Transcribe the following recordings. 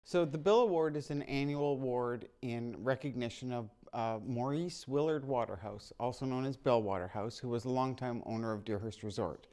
So the Bill Award is an annual award in recognition of Maurice Willard Waterhouse, also known as Bill Waterhouse, who was a longtime owner of Deerhurst Resort.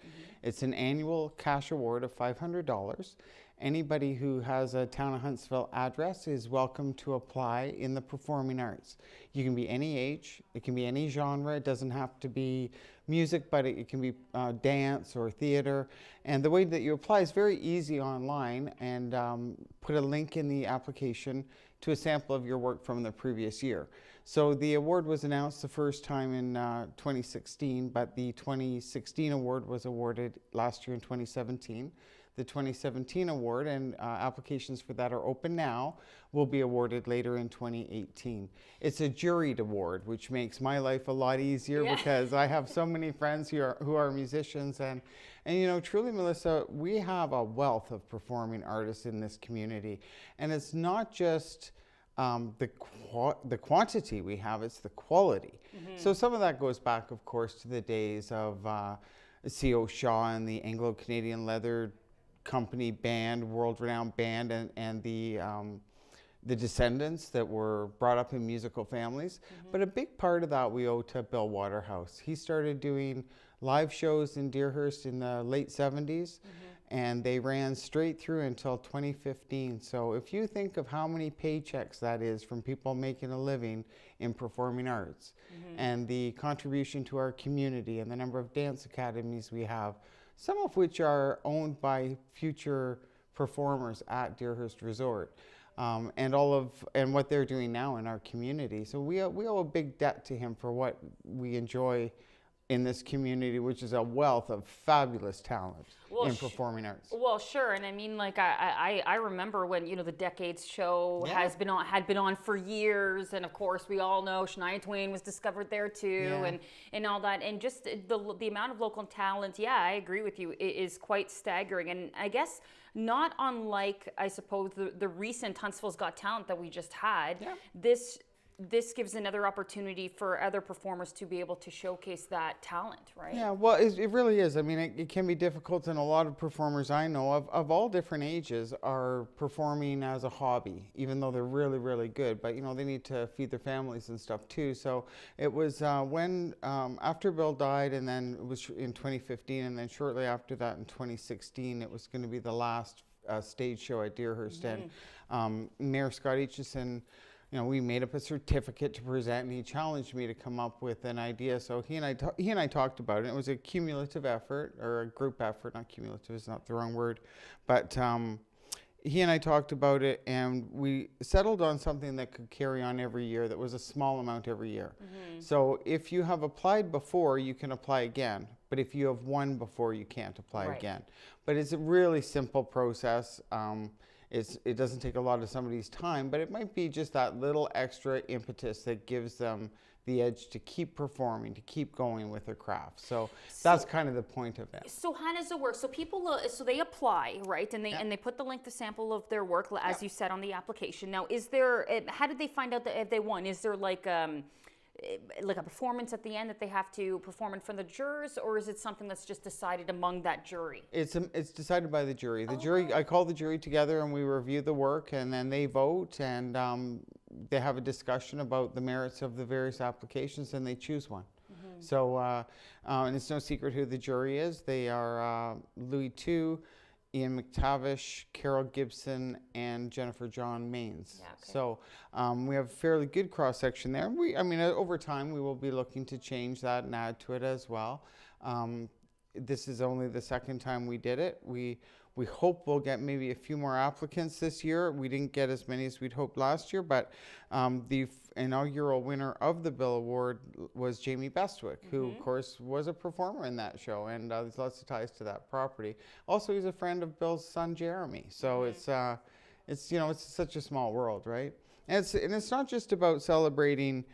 It's an annual cash award of $500. Anybody who has a Town of Huntsville address is welcome to apply in the performing arts. You can be any age, it can be any genre, it doesn't have to be music, but it can be dance or theater. And the way that you apply is very easy online, and put a link in the application to a sample of your work from the previous year. So the award was announced the first time in 2016, but the 2016 award was awarded last year in 2017. The 2017 award and applications for that are open now, will be awarded later in 2018. It's a juried award, which makes my life a lot easier because I have so many friends who are musicians, and you know, truly, Melissa, we have a wealth of performing artists in this community, and it's not just the quantity we have, it's the quality. So some of that goes back, of course, to the days of C.O. Shaw and the Anglo-Canadian Leather Company band, world-renowned band, and the descendants that were brought up in musical families. But a big part of that we owe to Bill Waterhouse. He started doing live shows in Deerhurst in the late 70s, and they ran straight through until 2015. So if you think of how many paychecks that is from people making a living in performing arts, and the contribution to our community, and the number of dance academies we have, some of which are owned by future performers at Deerhurst Resort, and what they're doing now in our community. So we owe a big debt to him for what we enjoy in this community, which is a wealth of fabulous talent in performing arts. Well, sure, and I mean, like I remember when, you know, the Decades show had been on for years, and of course we all know Shania Twain was discovered there too, and all that, and just the amount of local talent. Yeah, I agree with you. It is quite staggering, and I guess not unlike, I suppose, the recent Huntsville's Got Talent that we just had. This gives another opportunity for other performers to be able to showcase that talent, right? Yeah, well, it really is. I mean, it can be difficult, and a lot of performers I know of all different ages are performing as a hobby, even though they're really, really good. But, you know, they need to feed their families and stuff too. So it was when, after Bill died, and then it was in 2015, and then shortly after that in 2016, it was going to be the last stage show at Deerhurst. And Mayor Scott Aitchison, you know, we made up a certificate to present, and he challenged me to come up with an idea. So he and I talked about it. It was a cumulative effort, or a group effort. Not cumulative is not the wrong word, but he and I talked about it, and we settled on something that could carry on every year. That was a small amount every year. So if you have applied before, you can apply again. But if you have won before, you can't apply again. But it's a really simple process. It doesn't take a lot of somebody's time, but it might be just that little extra impetus that gives them the edge to keep performing, to keep going with their craft. So that's kind of the point of it. So how does it work? So people, so they apply, right? And they put the link, the sample of their work, as you said, on the application. Now, is there? How did they find out that if they won? Is there like a performance at the end that they have to perform in front of the jurors, or is it something that's just decided among that jury? It's decided by the jury. The jury, I call the jury together, and we review the work, and then they vote, and they have a discussion about the merits of the various applications, and they choose one. So, and it's no secret who the jury is. They are Louis Tu, Ian McTavish, Carol Gibson, and Jennifer John Maines. So we have a fairly good cross-section there. I mean, over time, we will be looking to change that and add to it as well. This is only the second time we did it. We hope we'll get maybe a few more applicants this year. We didn't get as many as we'd hoped last year, but the inaugural winner of the Bill Award was Jamie Bestwick, who, of course, was a performer in that show, and there's lots of ties to that property. Also, he's a friend of Bill's son, Jeremy. So it's you know, it's such a small world, right? And it's not just about celebrating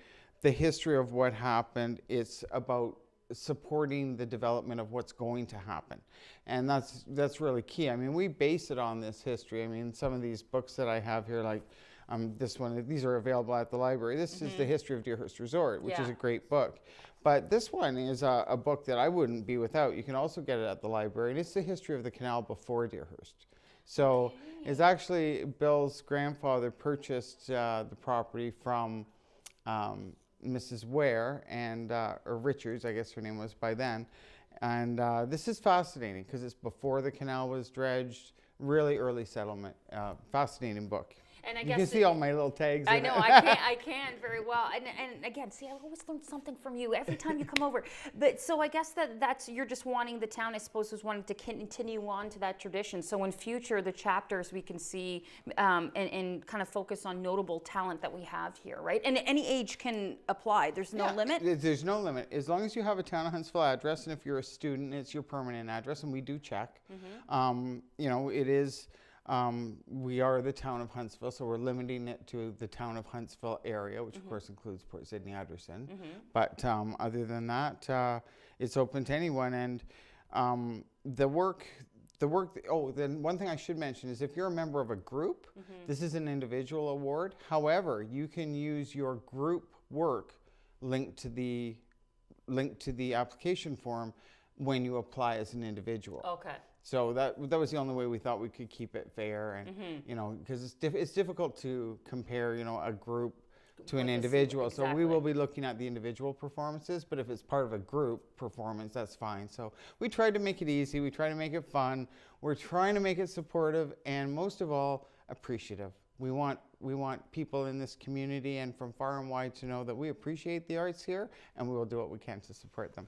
the history of what happened. It's about supporting the development of what's going to happen, and that's really key. I mean, we base it on this history. I mean, some of these books that I have here, like this one, these are available at the library. This is the history of Deerhurst Resort, which is a great book. But this one is a book that I wouldn't be without. You can also get it at the library, and it's the history of the canal before Deerhurst. So it's actually Bill's grandfather purchased the property from Mrs. Ware and or Richards, I guess her name was by then. And this is fascinating because it's before the canal was dredged. Really early settlement. Fascinating book. And I You guess can see all my little tags. I in know, it. I can very well. And again, see, I always learn something from you every time you come over. But so I guess that's, you're just wanting the town, I suppose, was wanting to continue on to that tradition. So in future, the chapters we can see and kind of focus on notable talent that we have here, right? And any age can apply. There's no limit? There's no limit. As long as you have a Town of Huntsville address, and if you're a student, it's your permanent address, and we do check. You know, it is... we are the Town of Huntsville, so we're limiting it to the Town of Huntsville area, which of course includes Port Sydney, Alderson. But other than that, it's open to anyone. And the work. Oh, then one thing I should mention is if you're a member of a group, this is an individual award. However, you can use your group work linked to the application form when you apply as an individual. Okay. So that was the only way we thought we could keep it fair, and you know, because it's difficult to compare, you know, a group to an individual. Exactly. So we will be looking at the individual performances, but if it's part of a group performance, that's fine. So we tried to make it easy. We try to make it fun. We're trying to make it supportive, and most of all, appreciative. We want people in this community and from far and wide to know that we appreciate the arts here, and we will do what we can to support them.